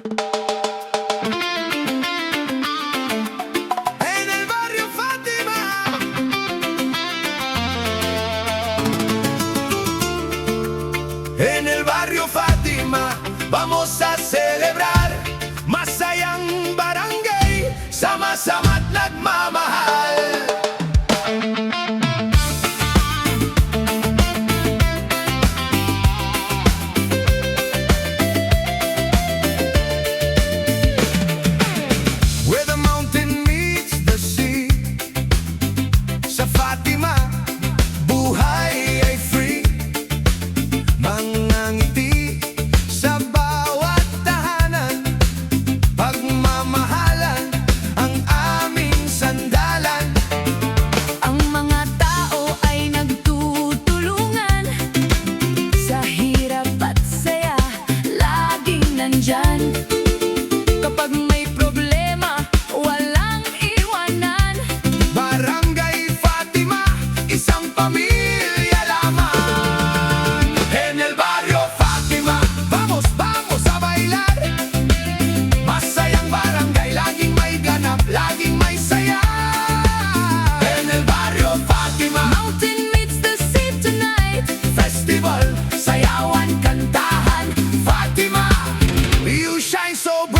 En el barrio Fátima, en el barrio Fátima, vamos a celebrar Masayang Barangay, sama-sama't nagmamahal. Where the mountain meets the sea, sa Fatima, buhay ay free. Mga ngiti sa bawat tahanan, pagmamahalan ang aming sandalan. Ang mga tao ay nagtutulungan, sa hirap at saya, laging nandyan. Kapag may problema, walang iwanan. Barangay Fatima, isang pamilya lamang. En el barrio Fatima, vamos, vamos a bailar. Masayang barangay, laging may ganap, laging may saya. En el barrio Fatima, Mountain meets the sea tonight. festival, sayawan, kantahan. Fatima, you shine so bright.